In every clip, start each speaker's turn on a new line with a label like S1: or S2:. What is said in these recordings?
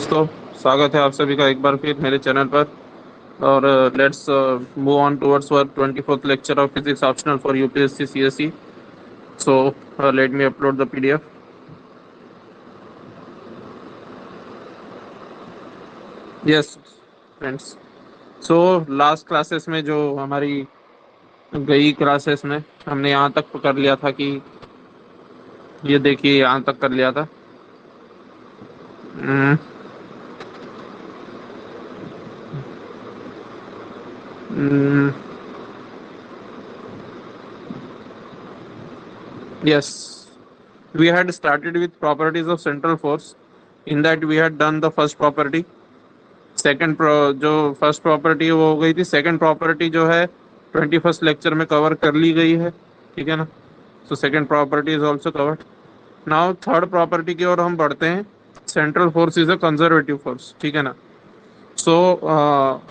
S1: दोस्तों, स्वागत है आप सभी का एक बार फिर मेरे चैनल पर। और let's move on towards our 24th lecture of physics optional for UPSC CSE. So let me upload the PDF. Yes friends, so last classes में जो हमारी गई क्लासेस में हमने यहाँ तक कर लिया था कि ये देखिए यहाँ तक कर लिया था। Yes, we had started with properties of central force. In that we had done the first property. जो फर्स्ट प्रॉपर्टी है वो हो गई थी। सेकंड प्रॉपर्टी जो है 21st लेक्चर में कवर कर ली गई है, ठीक है ना। So second property is also covered. Now third property की ओर हम बढ़ते हैं। Central force is a conservative force, ठीक है ना। सो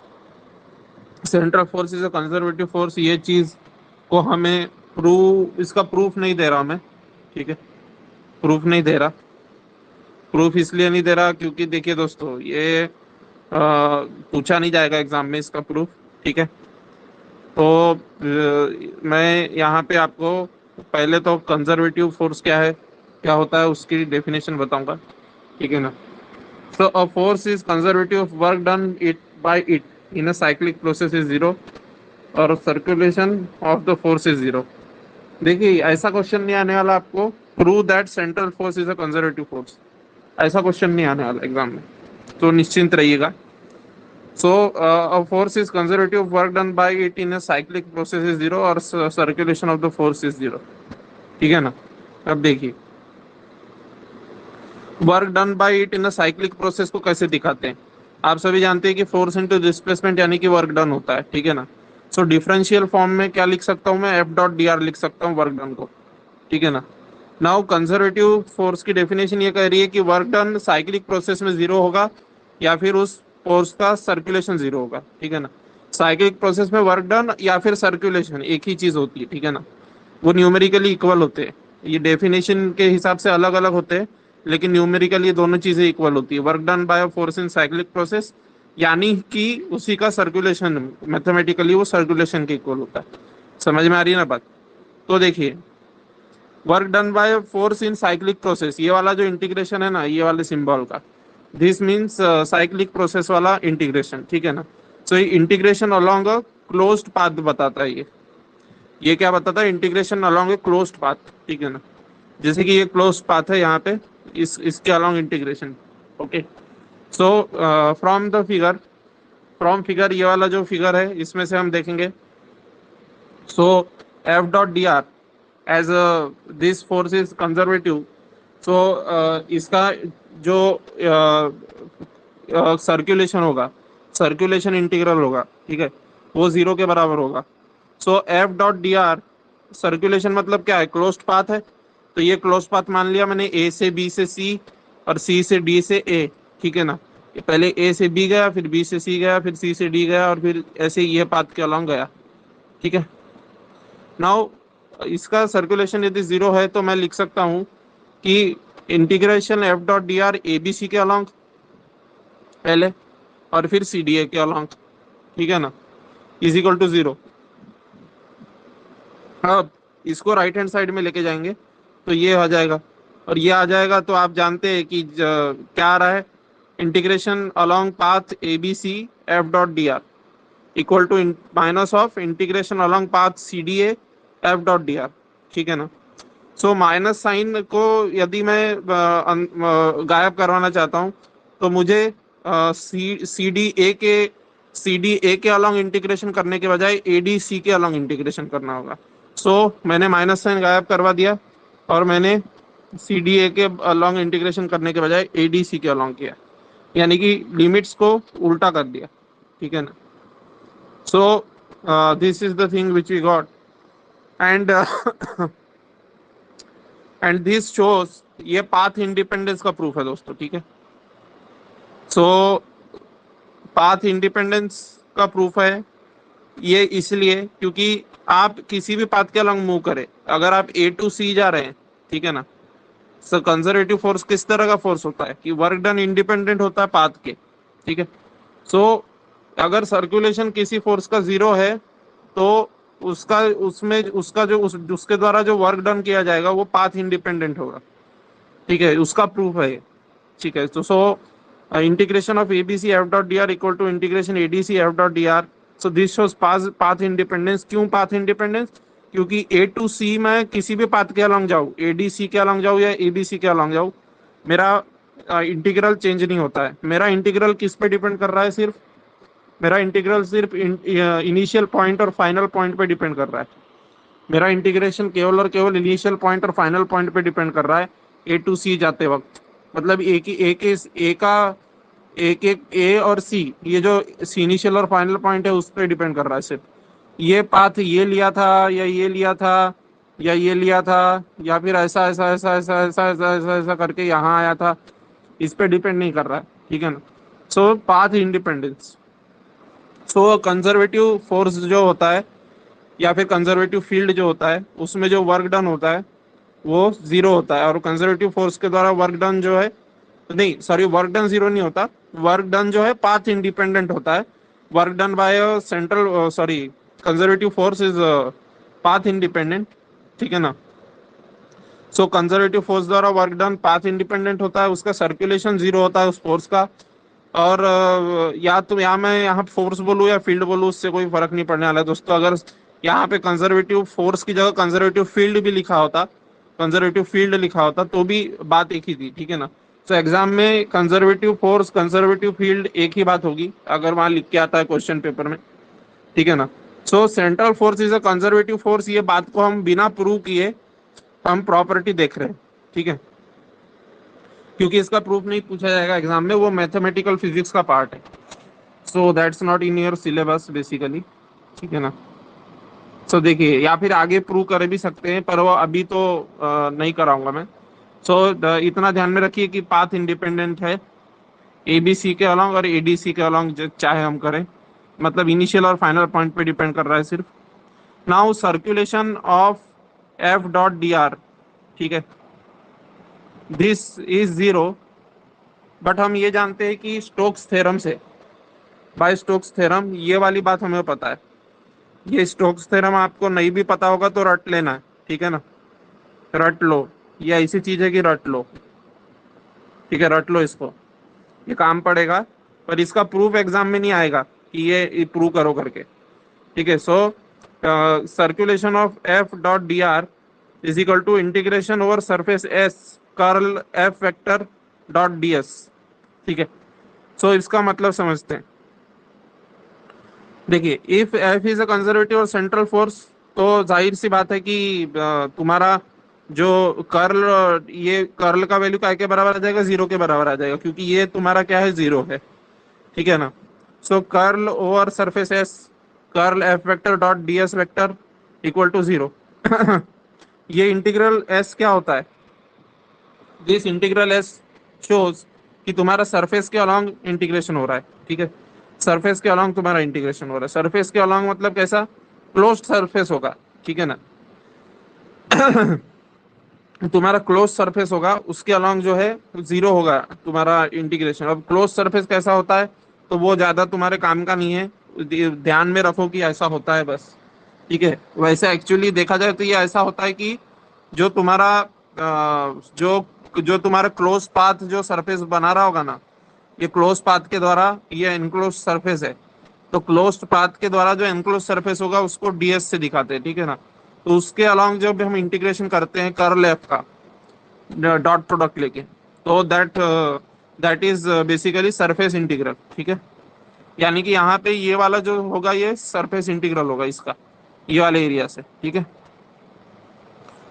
S1: central force is a conservative force, ये चीज को हमें इसका प्रूफ नहीं दे रहा मैं, ठीक है। प्रूफ नहीं दे रहा। प्रूफ इसलिए नहीं दे रहा क्योंकि देखिए दोस्तों, ये पूछा नहीं जाएगा एग्जाम में इसका प्रूफ, ठीक है। तो मैं यहाँ पे आपको पहले तो कंजर्वेटिव फोर्स क्या है, क्या होता है, उसकी डेफिनेशन बताऊंगा, ठीक है ना। So a force is conservative, work done it by it in a cyclic process is zero और circulation of the force is zero. देखिए ऐसा क्वेश्चन नहीं आने वाला आपको, prove that central force is a conservative force, ऐसा question नहीं आने वाला एग्जाम में, तो निश्चिंत रहिएगा। So a force is conservative, work done by it in a cyclic process is zero और circulation of the force is zero, ठीक है ना। अब देखिए work done by it in a cyclic process को कैसे दिखाते हैं। आप सभी जानते हैं कि फोर्स इनटू डिस्प्लेसमेंट यानी कि वर्क डन होता है, ठीक है ना। सो डिफरेंशियल फॉर्म में क्या लिख सकता हूँ मैं, एफ डॉट डी आर लिख सकता हूँ वर्क डन को, ठीक है ना। नाउ कंजर्वेटिव फोर्स की डेफिनेशन ये कह रही है कि वर्क डन साइक्लिक प्रोसेस में जीरो होगा या फिर उस फोर्स का सर्कुलेशन जीरो होगा, ठीक है ना। साइक्लिक प्रोसेस में वर्क डन या फिर सर्कुलेशन एक ही चीज होती है, ठीक है ना। वो न्यूमेरिकली इक्वल होते हैं। ये डेफिनेशन के हिसाब से अलग अलग होते हैं, लेकिन न्यूमेरिकली ये दोनों चीजें इक्वल होती है। Work done by force in cyclic process यानी कि उसी का सर्कुलेशन, मैथमेटिकली वो सर्कुलेशन के इक्वल होता है। समझ में आ रही है ना बात। तो देखिए work done by force in cyclic process, ये वाला जो इंटीग्रेशन है ना, ये वाले सिंबल का, दिस मीन्स साइक्लिक प्रोसेस वाला इंटीग्रेशन, ठीक है ना। सो ये integration along a closed path बताता है। ये क्या बताता है, integration along a closed path, ठीक है ना। जैसे कि ये क्लोज्ड पाथ है यहाँ पे, इसके along integration, okay. So from figure ये वाला जो फिगर है इसमें से हम देखेंगे। So F dot D r as this force is conservative. So इसका जो सर्कुलेशन होगा, सर्कुलेशन इंटीग्रल होगा, ठीक है, वो जीरो के बराबर होगा। So F dot D r, circulation मतलब क्या है, क्लोज्ड पाथ है। तो ये क्लोज्ड पाथ मान लिया मैंने, ए से बी से सी और सी से डी से ए, ठीक है ना। ये पहले ए से बी गया, फिर बी से सी गया, फिर सी से डी गया और फिर ऐसे ये पाथ के अलॉन्ग गया, ठीक है। नाउ इसका सर्कुलेशन यदि जीरो है तो मैं लिख सकता हूँ कि integration F dot D R A B C के अलॉन्ग पहले और फिर सी डी ए के अलॉन्ग, ठीक है ना, इज इक्वल टू जीरो। अब इसको राइट हैंड साइड में लेके जाएंगे तो ये आ जाएगा और ये आ जाएगा। तो आप जानते हैं कि क्या आ रहा है, integration along path A B C F dot D R equal to minus of integration along path C D A F dot D R, ठीक है ना। सो माइनस साइन को यदि मैं गायब करवाना चाहता हूँ तो मुझे सी डी ए के अलॉन्ग इंटीग्रेशन करने के बजाय ए डी सी के अलॉन्ग इंटीग्रेशन करना होगा। सो मैंने माइनस साइन गायब करवा दिया और मैंने सी डी ए के अलॉन्ग इंटीग्रेशन करने के बजाय ए डी सी के अलॉन्ग किया, यानी कि लिमिट्स को उल्टा कर दिया, ठीक है ना। So this is the thing which we got and and this shows, ये पाथ इंडिपेंडेंस का प्रूफ है दोस्तों, ठीक है। सो पाथ इंडिपेंडेंस का प्रूफ है ये इसलिए क्योंकि आप किसी भी पाथ के अलॉन्ग मूव करें, अगर आप ए टू सी जा रहे हैं, ठीक है ना, सो कंजर्वेटिव फोर्स किस तरह का फोर्स होता है कि वर्क डन इंडिपेंडेंट होता है पाथ के, ठीक है। सो अगर सर्कुलेशन किसी फोर्स का जीरो है तो उसका उसमें उसका जो उसके द्वारा जो वर्क डन किया जाएगा वो पाथ इंडिपेंडेंट होगा, ठीक है, उसका प्रूफ है ये, ठीक है। तो so integration of ABC F dot D R equal to integration ADC F dot D R. So this shows path independence. क्यों पाथ इंडिपेंडेंस? क्योंकि ए टू सी में किसी भी पाथ के अलॉन्ग जाऊँ, एडीसी के अलॉन्ग जाऊँ या एबीसी के अलॉन्ग जाऊँ, मेरा इंटीग्रल चेंज नहीं होता है। मेरा इंटीग्रल किस पे डिपेंड कर रहा है? सिर्फ मेरा इंटीग्रल सिर्फ इनिशियल पॉइंट और फाइनल पॉइंट पे डिपेंड कर रहा है। मेरा इंटीग्रेशन केवल और केवल इनिशियल पॉइंट और फाइनल पॉइंट पे डिपेंड कर रहा है ए टू सी जाते वक्त। मतलब एक एक ए और सी, ये जो इनिशियल और फाइनल पॉइंट है उस पर डिपेंड कर रहा है सिर्फ। ये पाथ ये लिया था या ये लिया था या ये लिया था या फिर ऐसा ऐसा ऐसा ऐसा ऐसा ऐसा ऐसा ऐसा करके यहाँ आया था, इस पे डिपेंड नहीं कर रहा है, ठीक है ना। सो पाथ इंडिपेंडेंस। सो कंजर्वेटिव फोर्स जो होता है या फिर कंजर्वेटिव फील्ड जो होता है उसमें जो वर्क डन होता है वो जीरो होता है, और कंजर्वेटिव फोर्स के द्वारा वर्क डन जो है, नहीं सॉरी, वर्क डन जीरो नहीं होता, वर्क डन जो है पाथ इंडिपेंडेंट होता है। Work done by central sorry conservative force is path independent, ठीक है ना। सो कंजर्वेटिव फोर्स द्वारा वर्क डन पाथ इंडिपेंडेंट होता है, उसका सर्कुलेशन जीरो होता है उस फोर्स का। और या तो यहाँ मैं यहाँ फोर्स बोलूँ या फील्ड बोलूँ उससे कोई फर्क नहीं पड़ने वाला है दोस्तों। अगर यहाँ पे कंजर्वेटिव फोर्स की जगह कंजर्वेटिव फील्ड भी लिखा होता, कंजर्वेटिव फील्ड लिखा होता तो भी बात एक ही थी, ठीक है ना। तो एग्जाम में कंजर्वेटिव फोर्स कंजर्वेटिव फील्ड एक ही बात होगी अगर वहां लिख के आता है क्वेश्चन पेपर में, ठीक है ना। सो central force is a conservative force, ये बात को हम बिना प्रूव किए हम प्रॉपर्टी देख रहे हैं, ठीक है, क्योंकि इसका प्रूफ नहीं पूछा जाएगा एग्जाम में, वो मैथमेटिकल फिजिक्स का पार्ट है। So that's not in your syllabus basically, ठीक है ना। सो देखिए, या फिर आगे प्रूव कर भी सकते हैं पर वो अभी तो नहीं कराऊंगा मैं। सो इतना ध्यान में रखिए कि पाथ इंडिपेंडेंट है एबीसी के अलॉन्ग और एडीसी के अलॉन्ग, चाहे हम करें, मतलब इनिशियल और फाइनल पॉइंट पे डिपेंड कर रहा है सिर्फ। Now circulation of F dot D R, ठीक है, दिस इज जीरो, बट हम ये जानते हैं कि स्टोक्स थ्योरम से, बाय स्टोक्स थ्योरम, ये वाली बात हमें पता है। ये स्टोक्स थ्योरम आपको नहीं भी पता होगा तो रट लेना है, ठीक है ना, रट लो। ये ऐसी चीज है कि रट लो, ठीक है, रट लो इसको, ये काम पड़ेगा, पर इसका प्रूफ एग्जाम में नहीं आएगा कि ये प्रूव करो करके, ठीक है। So circulation of F dot D r is equal to integration over surface S curl F vector dot d S, ठीक है। सो इसका मतलब समझते हैं। देखिए, if F is a conservative और सेंट्रल फोर्स, तो जाहिर सी बात है कि तुम्हारा जो कर्ल, ये कर्ल का वैल्यू क्या के बराबर आ जाएगा? जीरो के बराबर आ जाएगा, क्योंकि ये तुम्हारा क्या है? जीरो है, ठीक है ना। So curl over surface S curl F vector dot d S vector equal to zero. ये इंटीग्रल एस क्या होता है? दिस इंटीग्रल एस शोज कि तुम्हारा सरफेस के अलॉन्ग इंटीग्रेशन हो रहा है, ठीक है, सरफेस के अलॉन्ग तुम्हारा इंटीग्रेशन हो रहा है। सरफेस के अलॉन्ग मतलब कैसा? क्लोज्ड सरफेस होगा, ठीक है ना। तुम्हारा क्लोज सरफेस होगा, उसके अलॉन्ग जो है जीरो होगा तुम्हारा इंटीग्रेशन। अब क्लोज सरफेस कैसा होता है तो वो ज्यादा तुम्हारे काम का नहीं है, ध्यान में रखो कि ऐसा होता है बस, ठीक है। वैसे एक्चुअली देखा जाए तो ये ऐसा होता है कि जो तुम्हारा जो जो तुम्हारा क्लोज पाथ जो सरफेस बना रहा होगा ना, ये क्लोज पाथ के द्वारा, ये इनक्लोज सरफेस है, तो क्लोज्ड पाथ के द्वारा जो एनक्लोज सरफेस होगा उसको डीएस से दिखाते हैं, ठीक है ना। तो उसके अलॉन्ग जब हम इंटीग्रेशन करते हैं कर्ल एफ का डॉट प्रोडक्ट लेके, तो that is basically surface integral, ठीक है। यानी कि यहाँ पे ये वाला जो होगा ये सरफेस इंटीग्रल होगा इसका, ये वाले एरिया से, ठीक है,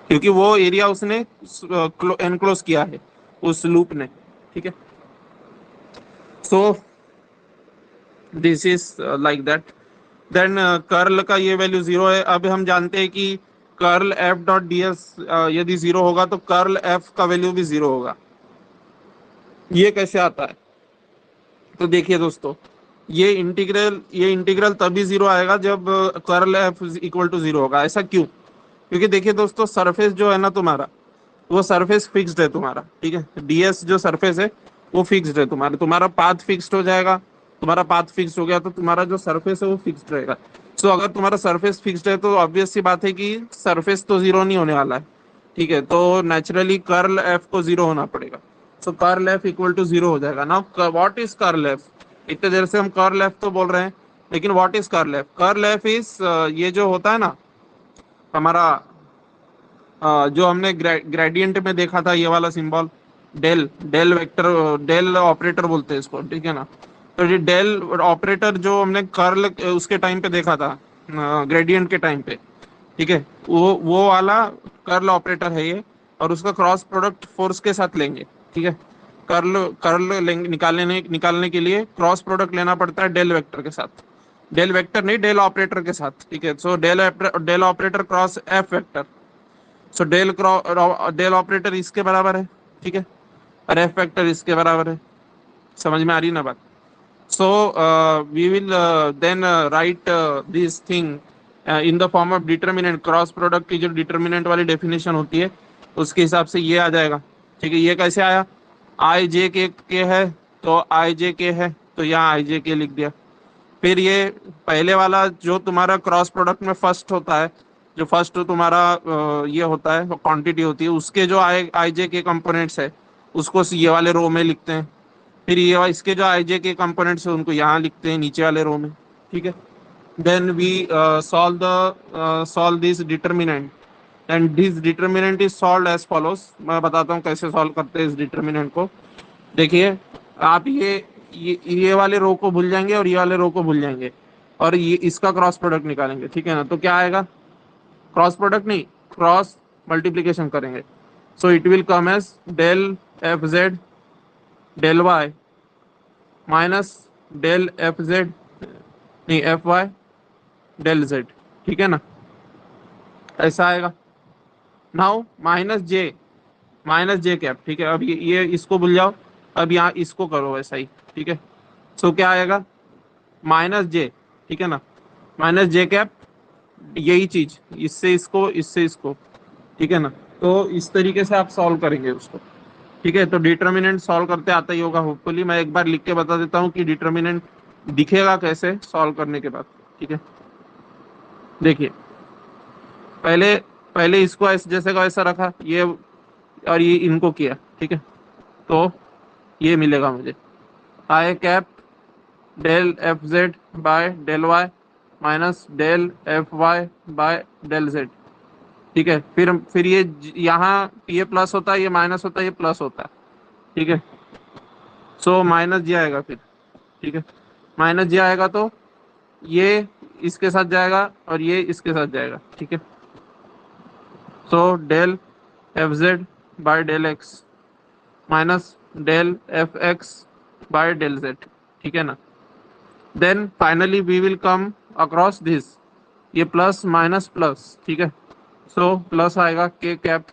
S1: क्योंकि वो एरिया उसने एनक्लोज किया है उस लूप ने, ठीक है। So this is like that. Then curl का ये वैल्यू जीरो है। अब हम जानते हैं कि curl F dot d S यदि जीरो होगा तो कर्ल एफ का वैल्यू भी जीरो होगा। ये कैसे आता है? तो देखिए दोस्तों, ये इंटीग्रल तभी जीरो आएगा जब curl F equal to zero होगा। ऐसा क्यों? क्योंकि देखिए दोस्तों, सरफेस जो है ना तुम्हारा, वो सरफेस फिक्स्ड है तुम्हारा, ठीक है। ds जो सरफेस है वो फिक्स्ड है तुम्हारा, तुम्हारा पाथ फिक्स्ड हो जाएगा। तुम्हारा पाथ फिक्स्ड हो गया तो तुम्हारा जो सरफेस है वो फिक्स्ड रहेगा। सो अगर तुम्हारा सरफेस फिक्स्ड है तो ऑब्वियस सी बात है कि सरफेस तो जीरो नहीं होने वाला है, ठीक है। तो नेचुरली कर्ल एफ को जीरो होना पड़ेगा। So curl F equal to zero हो जाएगा। Now what is curl F? इतने देर से हम कर्ल एफ तो बोल रहे हैं, लेकिन what is curl F? Curl F is ये जो होता है ना हमारा, जो हमने ग्रेडियंट में देखा था, ये वाला symbol del, del vector, del operator बोलते हैं इसको, ठीक है ना। तो ये डेल ऑपरेटर जो हमने कर्ल उसके टाइम पे देखा था, ग्रेडियंट के टाइम पे, ठीक है, वो वाला कर्ल ऑपरेटर है ये। और उसका क्रॉस प्रोडक्ट फोर्स के साथ लेंगे, ठीक है। कर्ल कर्ल लेंगे, निकालने के लिए क्रॉस प्रोडक्ट लेना पड़ता है डेल वेक्टर के साथ, डेल वेक्टर नहीं, डेल ऑपरेटर के साथ, ठीक है। So del operator cross F vector. So del operator इसके बराबर है, ठीक है, और एफ वेक्टर इसके बराबर है। समझ में आ रही ना बात? So we will then write this thing in the form of determinant. Cross product की जो डिटर्मिनेंट वाली डेफिनेशन होती है उसके हिसाब से ये आ जाएगा, ठीक है। ये कैसे आया? आई जे के है तो आई जे के है तो यहाँ आई जे के लिख दिया। फिर ये पहले वाला जो तुम्हारा क्रॉस प्रोडक्ट में फर्स्ट होता है, जो फर्स्ट तुम्हारा ये होता है क्वांटिटी होती है, उसके जो आई जे के कंपोनेंट्स है उसको ये वाले रो में लिखते हैं। फिर ये इसके जो आई जे के कंपोनेंट्स है उनको यहाँ लिखते हैं नीचे वाले रो में, ठीक है। Then we solve this determinant and this determinant is solve as follows. मैं बताता हूँ कैसे सॉल्व करते हैं इस डिटर्मिनेंट को। देखिए, आप ये वाले रो को भूल जाएंगे और ये वाले रो को भूल जाएंगे और ये इसका क्रॉस प्रोडक्ट निकालेंगे, ठीक है ना। तो क्या आएगा? क्रॉस प्रोडक्ट नहीं, क्रॉस मल्टीप्लीकेशन करेंगे। So it will come as del F Z del Y minus del F Z, नहीं एफ वाई डेल जेड, ठीक है ना। ऐसा आएगा। नाउ माइनस जे कैप, ठीक है। अब ये इसको भूल जाओ, अब यहाँ इसको करो वैसा ही, ठीक है। सो क्या आएगा? माइनस जे, ठीक है ना, माइनस जे कैप, यही चीज इससे इसको, ठीक है ना। तो इस तरीके से आप सॉल्व करेंगे उसको, ठीक है। तो डिटर्मिनेंट सॉल्व करते आता ही होगा होपफुली। मैं एक बार लिख के बता देता हूँ कि डिटर्मिनेंट दिखेगा कैसे सॉल्व करने के बाद, ठीक है। देखिए, पहले पहले इसको ऐसे जैसे का वैसा रखा, ये और ये इनको किया, ठीक है। तो ये मिलेगा मुझे i cap del F Z by del Y minus del F y by del Z, ठीक है। फिर यहाँ ये प्लस होता है, ये माइनस होता है, ये प्लस होता है, ठीक है। सो माइनस जी आएगा फिर, ठीक है। माइनस जी आएगा तो ये इसके साथ जाएगा और ये इसके साथ जाएगा, ठीक है। So del F Z by del X minus del F X by del Z, ठीक है ना। Then finally we will come across this, ये प्लस माइनस प्लस, ठीक है। सो प्लस आएगा के कैप,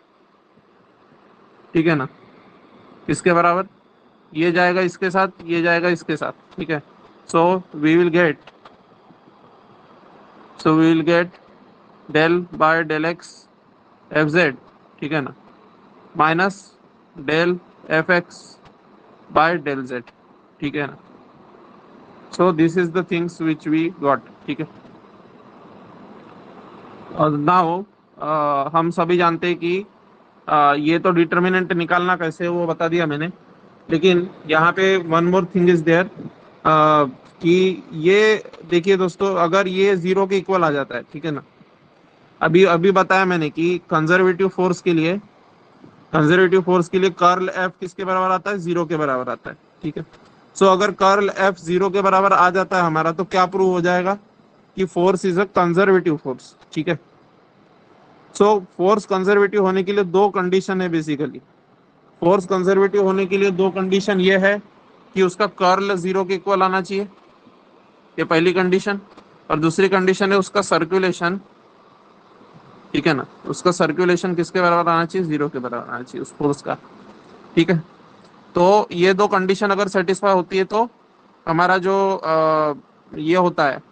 S1: ठीक है ना, इसके बराबर। ये जाएगा इसके साथ, ये जाएगा इसके साथ, ठीक है। So we will get del by del X F Z, ठीक है ना, minus del F X by del Z, ठीक है ना। So this is the things which we got, ठीक है। और नाउ हम सभी जानते हैं कि ये तो डिटर्मिनेंट निकालना कैसे है वो बता दिया मैंने, लेकिन यहाँ पे one more thing is there कि ये देखिए दोस्तों, अगर ये जीरो के इक्वल आ जाता है, ठीक है ना। अभी अभी बताया मैंने कि कंजर्वेटिव फोर्स के लिए कर्ल एफ किसके बराबर आता है? जीरो के बराबर आता है, ठीक है। सो अगर कर्ल एफ जीरो के बराबर आ जाता है हमारा, तो क्या प्रूव हो जाएगा कि force is a conservative force, ठीक है। सो फोर्स कंजर्वेटिव होने के लिए दो कंडीशन है बेसिकली। फोर्स कंजर्वेटिव होने के लिए दो कंडीशन ये है कि उसका कर्ल जीरो के इक्वल आना चाहिए, ये पहली कंडीशन। और दूसरी कंडीशन है उसका सर्कुलेशन, ठीक है ना, उसका सर्कुलेशन किसके बराबर आना चाहिए? जीरो के बराबर आना चाहिए उस फोर्स का, ठीक है। तो ये दो कंडीशन अगर सेटिस्फाई होती है तो हमारा जो ये होता है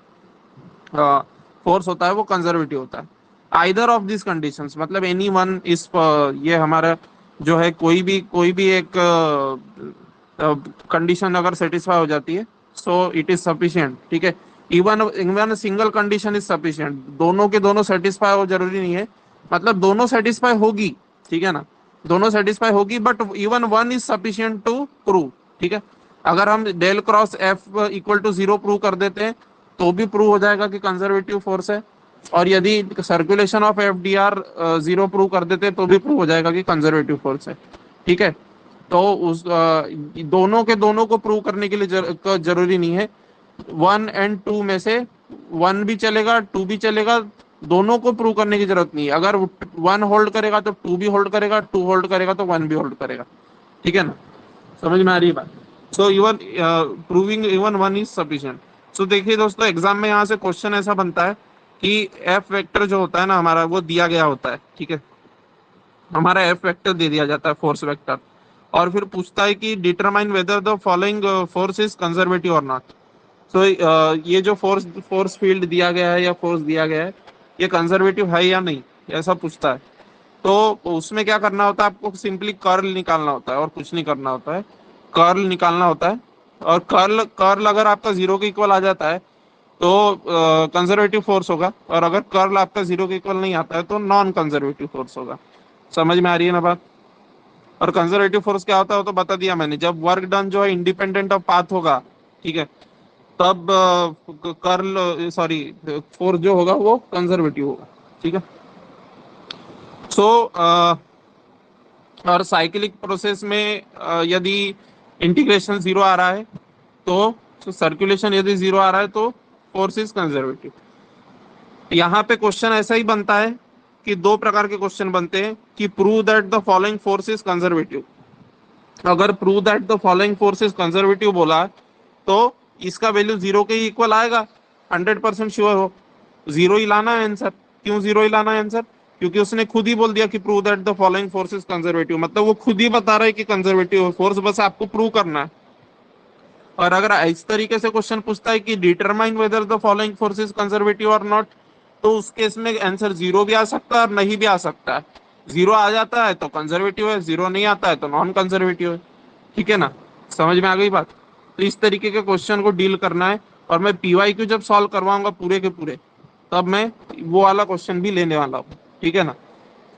S1: फोर्स होता है वो कंजर्वेटिव होता है। आइदर ऑफ दिस कंडीशंस, मतलब एनी वन इस ये हमारा जो है कोई भी एक कंडीशन अगर सेटिस्फाई हो जाती है, सो इट इज सफिशिएंट, ठीक है। Even even single condition is sufficient, दोनों के दोनों सेटिस्फाई हो जरूरी नहीं है, मतलब दोनों सेटिस्फाई होगी, ठीक है ना, दोनों सेटिस्फाई होगी, but even one is sufficient to prove, ठीक है। अगर हम del cross F equal to zero prove कर देते हैं तो भी प्रूव हो जाएगा कि कंजर्वेटिव फोर्स है, और यदि circulation of F D R zero prove कर देते हैं तो भी प्रूव हो जाएगा कि कंजर्वेटिव फोर्स है, ठीक है। तो उस दोनों के दोनों को प्रूव करने के लिए जरूरी नहीं है, वन एंड टू में से वन भी चलेगा, टू भी चलेगा, दोनों को प्रूव करने की जरूरत नहीं है। अगर वन होल्ड करेगा तो टू भी होल्ड करेगा, टू होल्ड करेगा तो वन भी होल्ड करेगा, ठीक है ना, समझ में आ रही है बात। So even proving even one is sufficient. सो देखिए दोस्तों, एग्जाम में यहाँ से क्वेश्चन ऐसा बनता है कि एफ वेक्टर जो होता है ना हमारा, वो दिया गया होता है, ठीक है, हमारा एफ वेक्टर दे दिया जाता है, फोर्स वेक्टर, और फिर पूछता है कि determine whether the following force is conservative और नॉट। तो ये जो फोर्स फील्ड दिया गया है या फोर्स दिया गया है, ये कंजर्वेटिव है या नहीं, ऐसा पूछता है। तो उसमें क्या करना होता है, आपको सिंपली कर्ल निकालना होता है और कुछ नहीं करना होता है, कर्ल निकालना होता है, और कर्ल कर्ल अगर आपका जीरो के इक्वल आ जाता है तो कंजर्वेटिव फोर्स होगा, और अगर कर्ल आपका जीरो के इक्वल नहीं आता है तो नॉन कंजर्वेटिव फोर्स होगा। समझ में आ रही है ना बात। और कंजर्वेटिव फोर्स क्या होता है वो तो बता दिया मैंने, जब वर्क डन जो है इंडिपेंडेंट ऑफ पाथ होगा, ठीक है, तब कर्ल सॉरी फोर्स जो होगा वो कंजर्वेटिव होगा, ठीक है। सो और साइक्लिक प्रोसेस में यदि इंटीग्रेशन जीरो आ रहा है तो सर्कुलेशन यदि जीरो आ रहा है तो फोर्स इज कंजर्वेटिव। यहाँ पे क्वेश्चन ऐसा ही बनता है कि दो प्रकार के क्वेश्चन बनते हैं कि prove that the following force is conservative. अगर prove that the following force is conservative बोला तो इसका वैल्यू जीरो के इक्वल आएगा, 100% श्योर हो, जीरो ही लाना है आंसर। क्यों जीरो ही लाना है आंसर? क्योंकि उसने खुद ही बोल दिया कि prove that the following force is conservative, मतलब वो खुद ही बता रहा है कि कंजर्वेटिव फोर्स, बस आपको प्रूव करना है। और अगर इस तरीके से क्वेश्चन पूछता है कि determine whether the following force is conservative और नॉट, तो उस केस में आंसर जीरो भी आ सकता है और नहीं भी आ सकता है। जीरो आ जाता है तो कंजर्वेटिव है, जीरो नहीं आता है तो नॉन कंजर्वेटिव है, ठीक है ना, समझ में आ गई बात। तो इस तरीके के क्वेश्चन को डील करना है, और मैं पीवाईक्यू जब सॉल्व करवाऊंगा पूरे के पूरे, तब मैं वो वाला क्वेश्चन भी लेने वाला हूँ, ठीक है ना।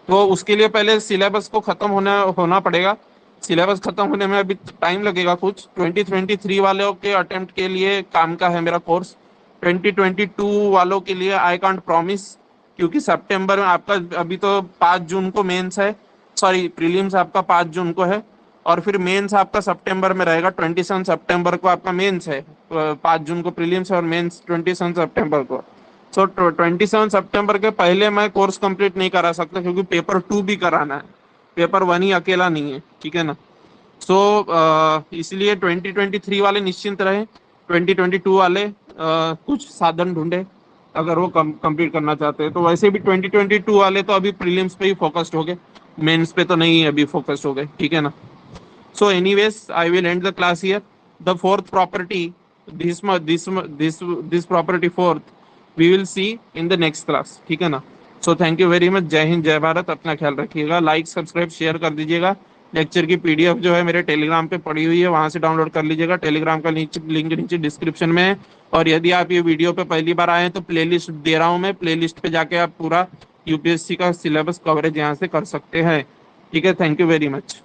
S1: तो उसके लिए पहले सिलेबस को खत्म होना पड़ेगा। सिलेबस खत्म होने में अभी टाइम लगेगा कुछ, 2023 वालों के अटेम्प्ट के लिए काम का है मेरा कोर्स, 2022 वालों के लिए आई कांट प्रॉमिस, क्योंकि सितंबर में आपका अभी तो 5 जून को मेंस है, सॉरी प्रीलिम्स आपका 5 जून को है, और फिर मेंस आपका सितंबर में रहेगा, 27 सितंबर को आपका मेंस है, 5 जून को प्रीलिम्स और मेंस 27 सितंबर को। सो 27 सितंबर के पहले मैं कोर्स कंप्लीट नहीं करा सकता, क्योंकि पेपर 2 भी कराना है, पेपर 1 ही अकेला नहीं है, ठीक है ना। सो इसलिए 2023 वाले निश्चिंत रहे, 2022 वाले कुछ साधन ढूंढे अगर वो कंप्लीट करना चाहते हैं। तो वैसे भी 2022 वाले तो अभी प्रीलिम्स पे ही फोकस्ड हो गए, मेंस पे तो नहीं अभी फोकस्ड हो गए, ठीक है ना। So anyways, I will end the class here. The fourth property, this property fourth, we will see in the next class. ठीक है ना। So thank you very much. जय हिंद, जय भारत, अपना ख्याल रखिएगा, लाइक सब्सक्राइब शेयर कर दीजिएगा। लेक्चर की पीडीएफ जो है मेरे टेलीग्राम पे पड़ी हुई है, वहां से डाउनलोड कर लीजिएगा, टेलीग्राम का लिंक नीचे डिस्क्रिप्शन में है। और यदि आप ये वीडियो पे पहली बार आए हैं तो प्लेलिस्ट दे रहा हूँ मैं, प्लेलिस्ट पे जाके आप पूरा यूपीएससी का सिलेबस कवरेज यहाँ से कर सकते हैं, ठीक है। Thank you very much.